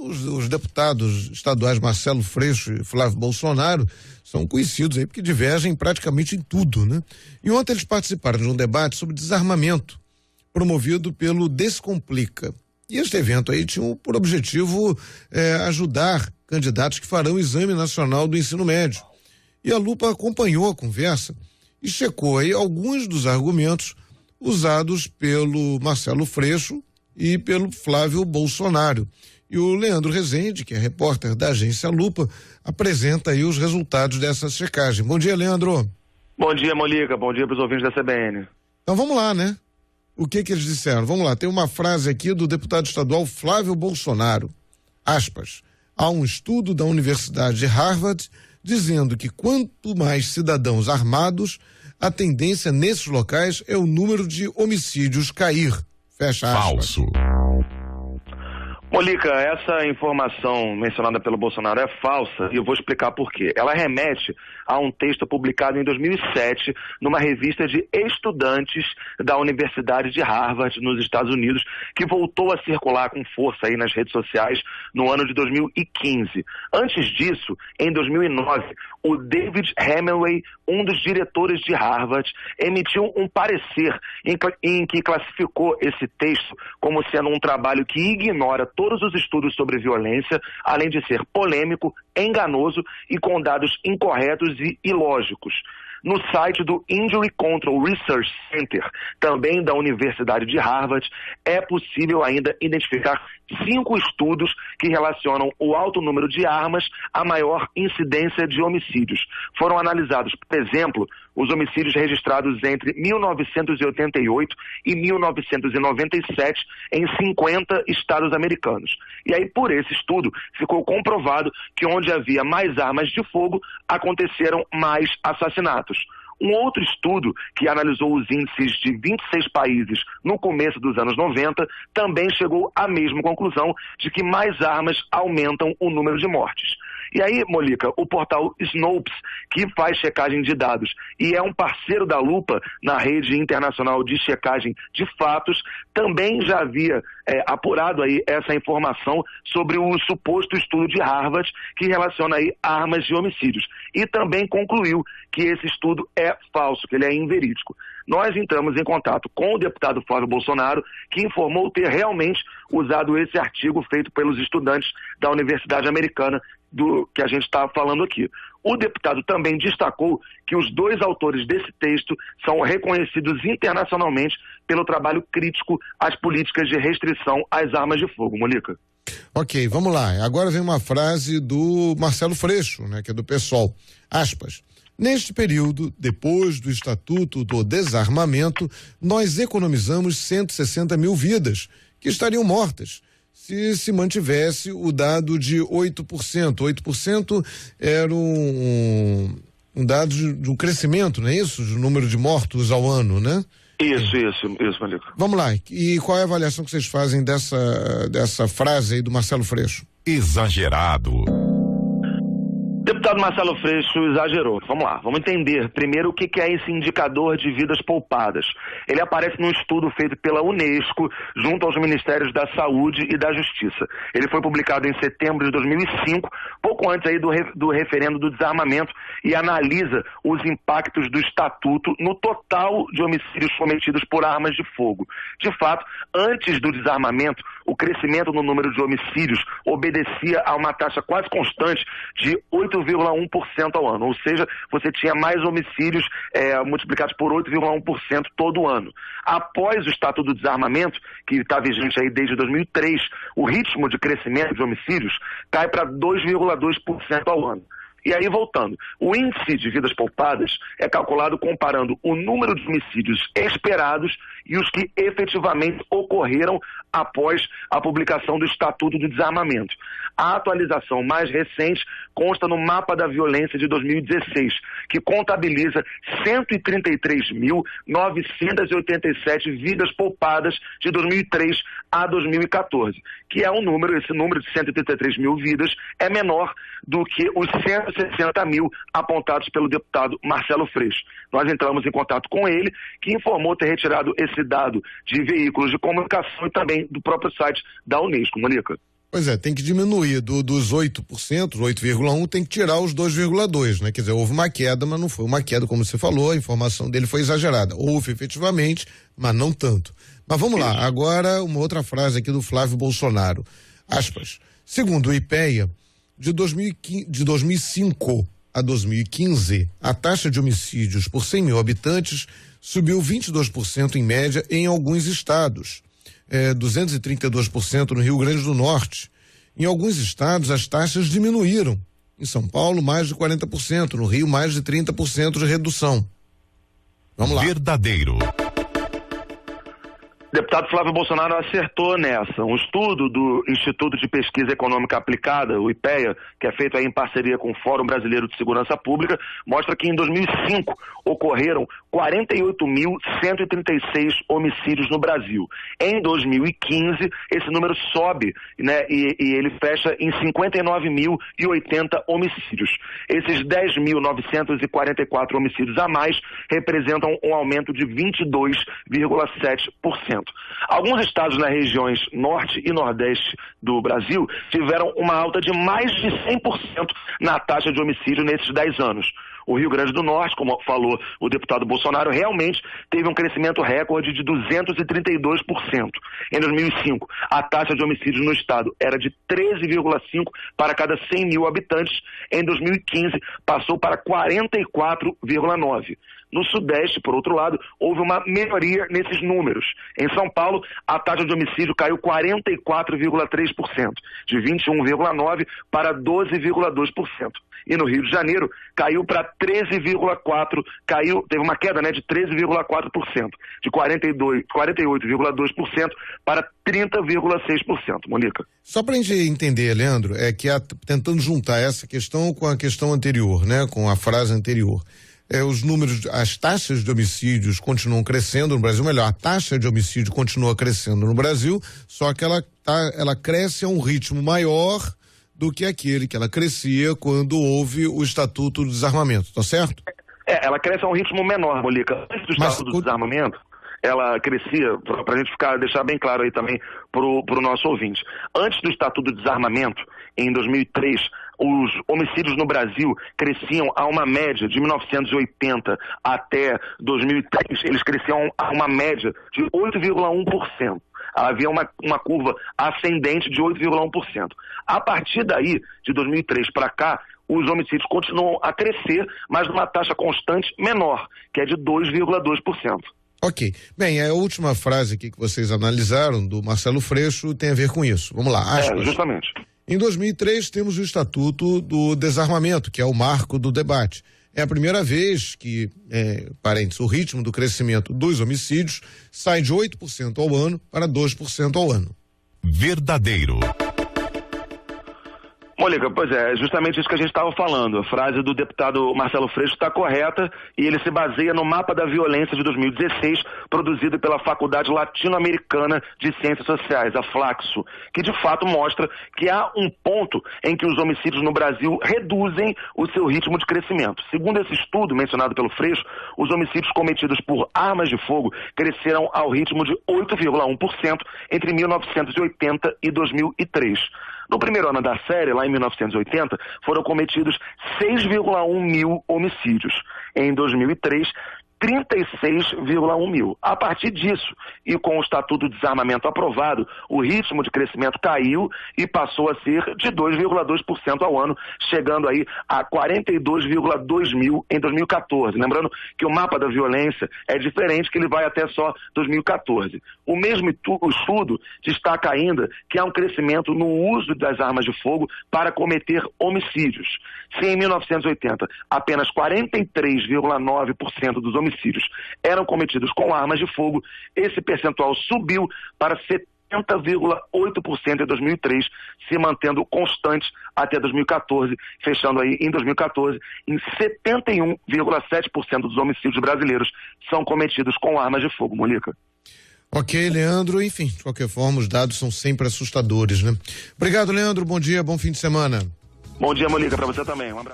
os deputados estaduais Marcelo Freixo e Flávio Bolsonaro são conhecidos aí porque divergem praticamente em tudo, né? E ontem eles participaram de um debate sobre desarmamento, promovido pelo Descomplica. E este evento aí tinha por objetivo ajudar candidatos que farão o Exame Nacional do Ensino Médio. E a Lupa acompanhou a conversa e checou aí alguns dos argumentos usados pelo Marcelo Freixo e pelo Flávio Bolsonaro. E o Leandro Rezende, que é repórter da agência Lupa, apresenta aí os resultados dessa checagem. Bom dia, Leandro. Bom dia, Molica. Bom dia para os ouvintes da CBN. Então vamos lá, né? O que eles disseram? Vamos lá, tem uma frase aqui do deputado estadual Flávio Bolsonaro, aspas, há um estudo da Universidade de Harvard dizendo que quanto mais cidadãos armados, a tendência nesses locais é o número de homicídios cair, fecha aspas. Falso. Molica, essa informação mencionada pelo Bolsonaro é falsa e eu vou explicar por quê. Ela remete a um texto publicado em 2007 numa revista de estudantes da Universidade de Harvard, nos Estados Unidos, que voltou a circular com força aí nas redes sociais no ano de 2015. Antes disso, em 2009, o David Hemingway, um dos diretores de Harvard, emitiu um parecer em que classificou esse texto como sendo um trabalho que ignora todos os estudos sobre violência, além de ser polêmico, enganoso e com dados incorretos e ilógicos. No site do Injury Control Research Center, também da Universidade de Harvard, é possível ainda identificar 5 estudos que relacionam o alto número de armas à maior incidência de homicídios. Foram analisados, por exemplo, os homicídios registrados entre 1988 e 1997 em 50 estados americanos. E aí, por esse estudo, ficou comprovado que onde havia mais armas de fogo, aconteceram mais assassinatos. Um outro estudo, que analisou os índices de 26 países no começo dos anos 90, também chegou à mesma conclusão de que mais armas aumentam o número de mortes. E aí, Molica, o portal Snopes, que faz checagem de dados e é um parceiro da Lupa na rede internacional de checagem de fatos, também já havia apurado aí essa informação sobre o suposto estudo de Harvard que relaciona aí armas e homicídios. E também concluiu que esse estudo é falso, que ele é inverídico. Nós entramos em contato com o deputado Flávio Bolsonaro, que informou ter realmente usado esse artigo feito pelos estudantes da Universidade Americana do que a gente está falando aqui. O deputado também destacou que os 2 autores desse texto são reconhecidos internacionalmente pelo trabalho crítico às políticas de restrição às armas de fogo. Molica. Ok, vamos lá. Agora vem uma frase do Marcelo Freixo, né, que é do PSOL. Aspas. Neste período, depois do Estatuto do Desarmamento, nós economizamos 160 mil vidas que estariam mortas se mantivesse o dado de 8%. 8% era um dado de um crescimento, não é isso? Do número de mortos ao ano, né? Isso, Malico. Vamos lá. E qual é a avaliação que vocês fazem dessa frase aí do Marcelo Freixo? Exagerado. Deputado Marcelo Freixo exagerou. Vamos lá, vamos entender primeiro o que é esse indicador de vidas poupadas. Ele aparece num estudo feito pela Unesco junto aos Ministérios da Saúde e da Justiça. Ele foi publicado em setembro de 2005, pouco antes aí do referendo do desarmamento, e analisa os impactos do Estatuto no total de homicídios cometidos por armas de fogo. De fato, antes do desarmamento, o crescimento no número de homicídios obedecia a uma taxa quase constante de 8,1% ao ano, ou seja, você tinha mais homicídios multiplicados por 8,1% todo ano. Após o Estatuto do Desarmamento, que está vigente aí desde 2003, o ritmo de crescimento de homicídios cai para 2,2% ao ano. E aí, voltando, o índice de vidas poupadas é calculado comparando o número de homicídios esperados e os que efetivamente ocorreram após a publicação do Estatuto do Desarmamento. A atualização mais recente consta no Mapa da Violência de 2016, que contabiliza 133.987 vidas poupadas de 2003 a 2014, que é esse número de 133 mil vidas é menor do que os 160 mil apontados pelo deputado Marcelo Freixo. Nós entramos em contato com ele, que informou ter retirado esse dado de veículos de comunicação e também do próprio site da Unesco. Monica. Pois é, tem que diminuir dos 8%, 8,1%, tem que tirar os 2,2%, né? Quer dizer, houve uma queda, mas não foi uma queda, como você falou, a informação dele foi exagerada. Houve efetivamente, mas não tanto. Mas vamos lá, agora uma outra frase aqui do Flávio Bolsonaro. Aspas. Segundo o IPEA, de 2005 a 2015, a taxa de homicídios por 100 mil habitantes subiu 22% em média em alguns estados. 232% no Rio Grande do Norte. Em alguns estados, as taxas diminuíram. Em São Paulo, mais de 40%. No Rio, mais de 30% de redução. Vamos lá. Verdadeiro. O deputado Flávio Bolsonaro acertou nessa. Um estudo do Instituto de Pesquisa Econômica Aplicada, o IPEA, que é feito aí em parceria com o Fórum Brasileiro de Segurança Pública, mostra que em 2005 ocorreram 48.136 homicídios no Brasil. Em 2015, esse número sobe, né, e ele fecha em 59.080 homicídios. Esses 10.944 homicídios a mais representam um aumento de 22,7%. Alguns estados nas regiões norte e nordeste do Brasil tiveram uma alta de mais de 100% na taxa de homicídio nesses 10 anos. O Rio Grande do Norte, como falou o deputado Bolsonaro, realmente teve um crescimento recorde de 232%. Em 2005, a taxa de homicídios no estado era de 13,5 para cada 100 mil habitantes. Em 2015, passou para 44,9. No Sudeste, por outro lado, houve uma melhoria nesses números. Em São Paulo, a taxa de homicídio caiu 44,3%, de 21,9% para 12,2%. E no Rio de Janeiro, caiu para 13,4%, teve uma queda, né, de 13,4%, de 48,2% para 30,6%. Mônica. Só para a gente entender, Leandro, é que tentando juntar essa questão com a questão anterior, né, com a frase anterior. Os números, as taxas de homicídios continuam crescendo no Brasil, melhor, a taxa de homicídio continua crescendo no Brasil, só que ela cresce a um ritmo maior do que aquele que ela crescia quando houve o Estatuto do Desarmamento, tá certo? Ela cresce a um ritmo menor, Molica. Antes do Estatuto do Desarmamento, ela crescia, para a gente deixar bem claro aí também pro nosso ouvinte. Antes do Estatuto do Desarmamento, em 2003, os homicídios no Brasil cresciam a uma média de 1980 até 2003, eles cresciam a uma média de 8,1%. Havia uma curva ascendente de 8,1%. A partir daí, de 2003 para cá, os homicídios continuam a crescer, mas numa taxa constante menor, que é de 2,2%. Ok. Bem, a última frase aqui que vocês analisaram, do Marcelo Freixo, tem a ver com isso. Vamos lá, aspas. Justamente. Em 2003, temos o Estatuto do Desarmamento, que é o marco do debate. É a primeira vez que, o ritmo do crescimento dos homicídios sai de 8% ao ano para 2% ao ano. Verdadeiro. Mônica, pois é justamente isso que a gente estava falando. A frase do deputado Marcelo Freixo está correta e ele se baseia no Mapa da Violência de 2016, produzido pela Faculdade Latino-Americana de Ciências Sociais, a Flaxo, que de fato mostra que há um ponto em que os homicídios no Brasil reduzem o seu ritmo de crescimento. Segundo esse estudo mencionado pelo Freixo, os homicídios cometidos por armas de fogo cresceram ao ritmo de 8,1% entre 1980 e 2003. No primeiro ano da série, lá em 1980, foram cometidos 6,1 mil homicídios. Em 2003, 36,1 mil. A partir disso, e com o Estatuto de Desarmamento aprovado, o ritmo de crescimento caiu e passou a ser de 2,2% ao ano, chegando aí a 42,2 mil em 2014. Lembrando que o Mapa da Violência é diferente, que ele vai até só 2014. O mesmo estudo destaca ainda que há um crescimento no uso das armas de fogo para cometer homicídios. Se em 1980 apenas 43,9% dos homicídios eram cometidos com armas de fogo, esse percentual subiu para 70,8% em 2003, se mantendo constante até 2014, fechando aí em 2014 em 71,7% dos homicídios brasileiros são cometidos com armas de fogo, Mônica. Ok, Leandro, enfim, de qualquer forma, os dados são sempre assustadores, né? Obrigado, Leandro, bom dia, bom fim de semana. Bom dia, Mônica, para você também, um abraço.